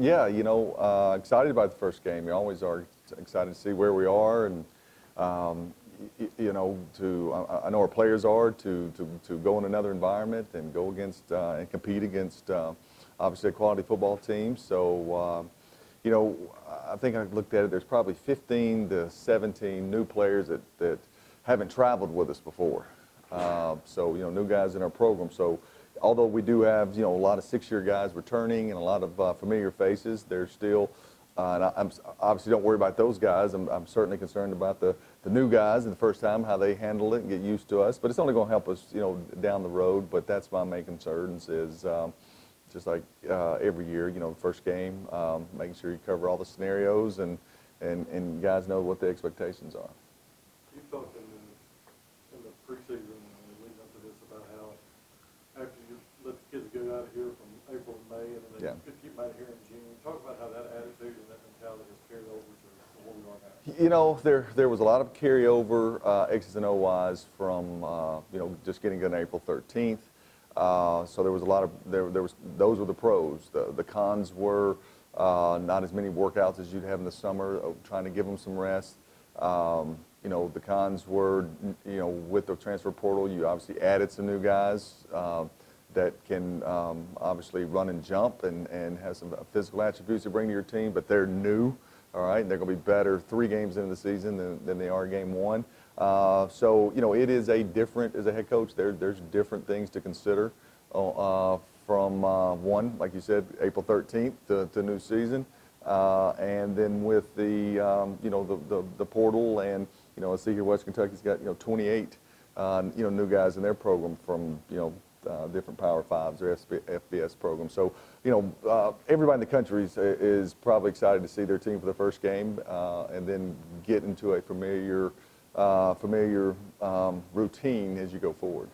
Yeah, excited about the first game. You always are excited to see where we are, and um, I know our players are to go in another environment and go against and compete against obviously a quality football team. So, you know, I think I looked at it. There's probably 15 to 17 new players that haven't traveled with us before. So, new guys in our program. So, although we do have, a lot of six-year guys returning and a lot of familiar faces, there's still, and I'm obviously don't worry about those guys. I'm certainly concerned about the new guys and the first time, how they handle it and get used to us. But it's only going to help us, down the road. But that's my main concerns is just like every year, the first game, making sure you cover all the scenarios and guys know what the expectations are. You talked in the preseason leading up to this about how after you let the kids go out of here from April and May, and then they could keep them out of here in June. Talk about how that attitude and that mentality has carried over to where we are now. There was a lot of carryover X's and O's from just getting good on April 13th. So there was a lot of those were the pros. The cons were not as many workouts as you'd have in the summer, trying to give them some rest. The cons were, with the transfer portal, you obviously added some new guys that can obviously run and jump and have some physical attributes to bring to your team, but they're new, all right, and they're going to be better 3 games into the season than they are game 1. So, it is different, as a head coach, there's different things to consider from one, like you said, April 13th to new season. And then with the portal and, let's see here, West Kentucky's got, 28, new guys in their program from, different Power Fives or FBS programs. So, everybody in the country is probably excited to see their team for the first game and then get into a familiar routine as you go forward.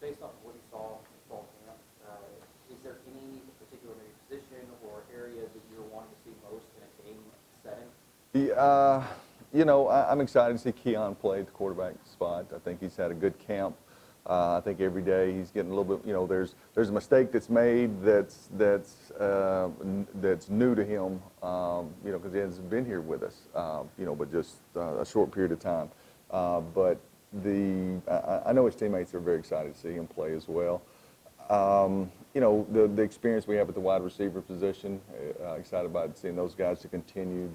Based on what you saw in fall camp, is there any particular maybe position or area that you're wanting to see most in a game setting? I'm excited to see Keon play at the quarterback spot. I think he's had a good camp. I think every day he's getting a little bit. There's a mistake that's made that's new to him. Because he hasn't been here with us. But just a short period of time. But I know his teammates are very excited to see him play as well. The experience we have at the wide receiver position. Excited about seeing those guys to continue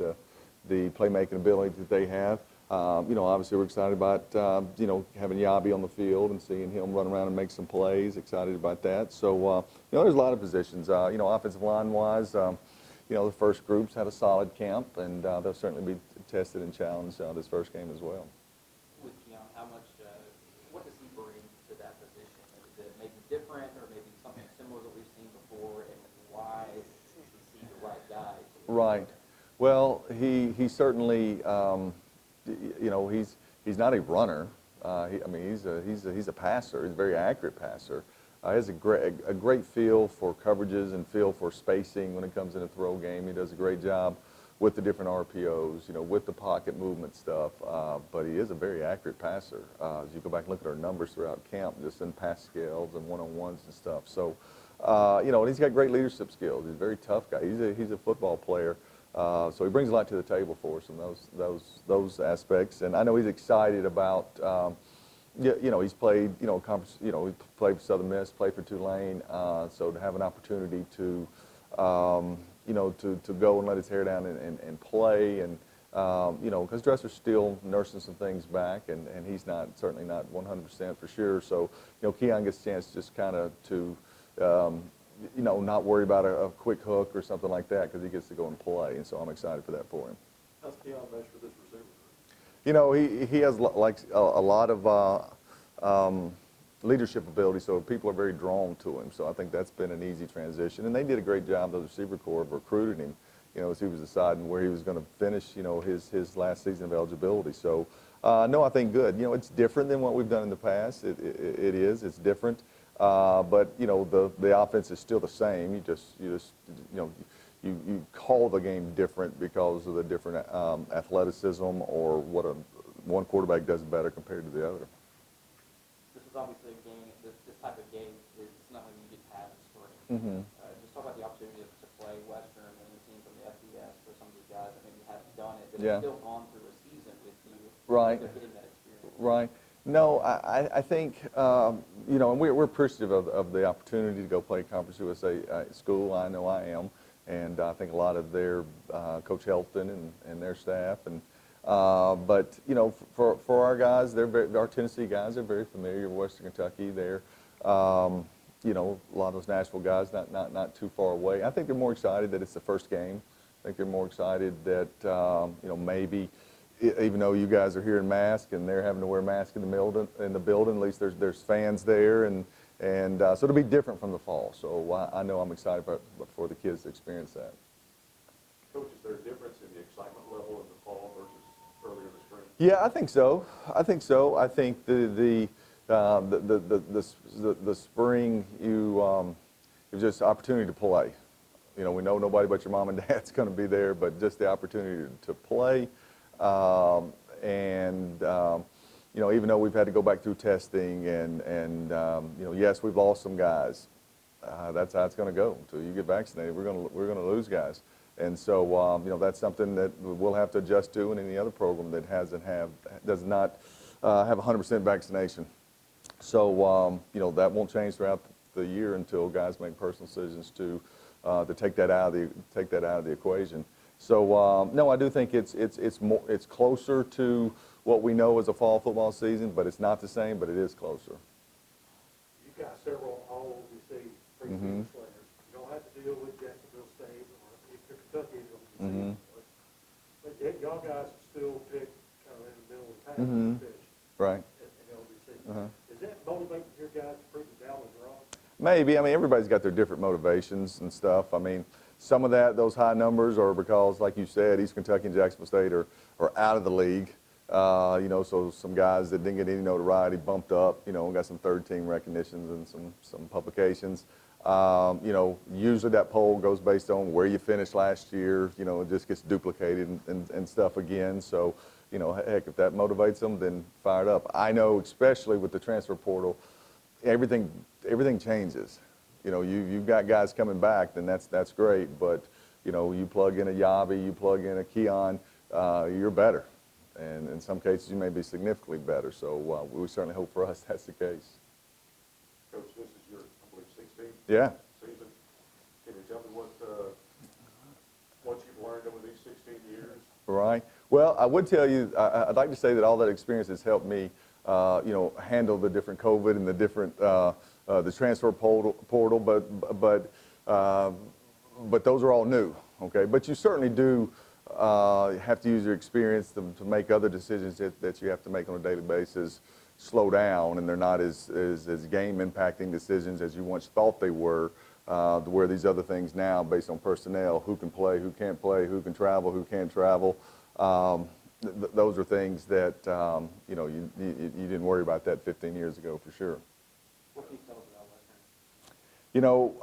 the playmaking ability that they have. Obviously we're excited about, having Yabi on the field and seeing him run around and make some plays. Excited about that. So, there's a lot of positions. Offensive line-wise, the first group's had a solid camp, and they'll certainly be tested and challenged this first game as well. With Keon, what does he bring to that position? Is it maybe different or maybe something similar that we've seen before, and why is he the right guy? Right. Well, he certainly, he's not a runner. He's a passer. He's a very accurate passer. He has a great feel for coverages and feel for spacing when it comes in a throw game. He does a great job with the different RPOs, with the pocket movement stuff. But he is a very accurate passer. As you go back and look at our numbers throughout camp, just in pass scales and one-on-ones and stuff. So, and he's got great leadership skills. He's a very tough guy. He's a football player. So he brings a lot to the table for us in those aspects. And I know he's excited about. He's played, conference, he played for Southern Miss, played for Tulane. So to have an opportunity to go and let his hair down and play, and because Dresser's still nursing some things back, and he's certainly not 100% for sure. So Keon gets a chance just kind of to not worry about a quick hook or something like that, because he gets to go and play, and so I'm excited for that for him. How's Keon mesh for this receiver? He has like a lot of leadership ability, so people are very drawn to him. So I think that's been an easy transition, and they did a great job, the receiver corps, of recruiting him. As he was deciding where he was going to finish, his last season of eligibility. So no, I think good. It's different than what we've done in the past. It is. It's different. But the offense is still the same. You call the game different because of the different athleticism or what one quarterback does better compared to the other. This is obviously a game. This type of game is not something you get to have in spring. Mm-hmm. Just talk about the opportunity to play West Yeah. still gone through a season with you. Right. They're getting that experience. Right. No, I think, you know, and we're appreciative of the opportunity to go play Conference USA school. I know I am. And I think a lot of their, Coach Helton and their staff. But, you know, for our guys, our Tennessee guys, they're very familiar with Western Kentucky. They're, you know, a lot of those Nashville guys not too far away. I think they're more excited that it's the first game. I think they're more excited that, you know, maybe, even though you guys are here in mask and they're having to wear masks in the building, at least there's fans there, and so it'll be different from the fall. So I know I'm excited for the kids to experience that. Coach, is there a difference in the excitement level in the fall versus earlier in the spring? Yeah, I think so. I think the spring, it was just opportunity to play. You know, we know nobody but your mom and dad's going to be there, but just the opportunity to play. You know, even though we've had to go back through testing and you know, yes, we've lost some guys. That's how it's going to go until you get vaccinated. We're going to lose guys, and so you know, that's something that we'll have to adjust to in any other program that does not have 100% vaccination. So you know, that won't change throughout the year until guys make personal decisions to take that out of the equation. So no, I do think it's closer to what we know as a fall football season, but it's not the same, but it is closer. You've got several all-OVC preseason players. You don't have to deal with Jacksonville State or if you're Kentucky, you don't but yet y'all guys still pick kind of in the middle of the pack to fish Right. in LVC. Is that motivating your guys to prove the down is wrong? Maybe. I mean, everybody's got their different motivations and stuff. I mean, some of those high numbers are because, like you said, East Kentucky and Jacksonville State are out of the league. You know, so some guys that didn't get any notoriety bumped up, you know, got some third-team recognitions and some publications. You know, usually that poll goes based on where you finished last year. You know, it just gets duplicated and stuff again. So, you know, heck, if that motivates them, then fire it up. I know, especially with the transfer portal, everything changes. You know, you've got guys coming back, then that's great. But, you know, you plug in a Yavi, you plug in a Keon, you're better. And in some cases, you may be significantly better. So we certainly hope for us that's the case. Coach, this is your, I believe, 16th Yeah. season. Can you tell me what you've learned over these 16 years? Right. Well, I would tell you, I'd like to say that all that experience has helped me, you know, handle the different COVID and the different the transfer portal. But those are all new. Okay. But you certainly do. You have to use your experience to make other decisions that you have to make on a daily basis slow down, and they're not as game impacting decisions as you once thought they were. Where these other things now, based on personnel, who can play, who can't play, who can travel, who can't travel. Those are things that you know, you didn't worry about that 15 years ago for sure. What can you tell us about Western? You know,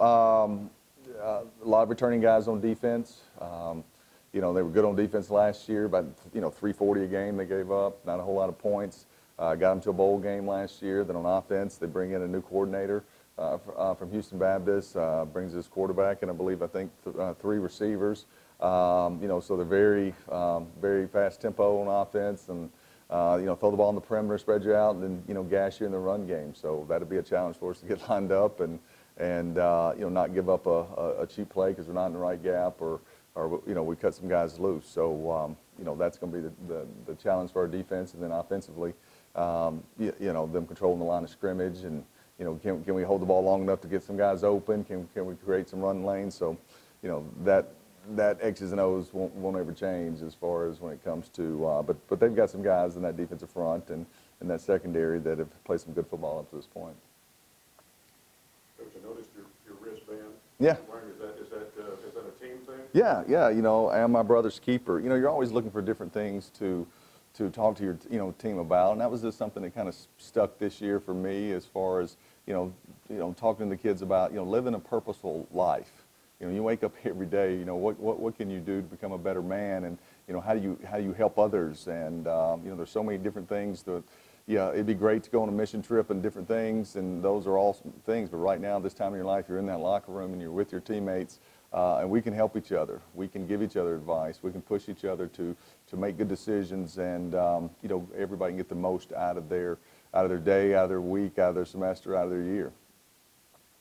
a lot of returning guys on defense. You know, they were good on defense last year, about, you know, 340 a game they gave up, not a whole lot of points. Got them to a bowl game last year. Then on offense, they bring in a new coordinator from Houston Baptist, brings his quarterback, and I think 3 receivers. You know, so they're very fast tempo on offense, and you know, throw the ball on the perimeter, spread you out, and then, you know, gas you in the run game. So that'll be a challenge for us to get lined up and you know, not give up a cheap play because we're not in the right gap, or you know, we cut some guys loose. So you know, that's going to be the challenge for our defense, and then offensively, you know, them controlling the line of scrimmage, and you know, can we hold the ball long enough to get some guys open? Can we create some run lanes? So, you know, that X's and O's won't ever change as far as when it comes to. But they've got some guys in that defensive front and in that secondary that have played some good football up to this point. Coach, I noticed your wristband. Yeah. Is that a team thing? Yeah. You know, I am my brother's keeper. You know, you're always looking for different things to talk to your team about, and that was just something that kind of stuck this year for me as far as you know talking to the kids about living a purposeful life. You know, you wake up every day. You know, what can you do to become a better man, and you know, how do you help others, and you know, there's so many different things that yeah, it'd be great to go on a mission trip and different things, and those are awesome things. But right now, this time in your life, you're in that locker room and you're with your teammates, and we can help each other. We can give each other advice. We can push each other to make good decisions, and everybody can get the most out of their day, out of their week, out of their semester, out of their year.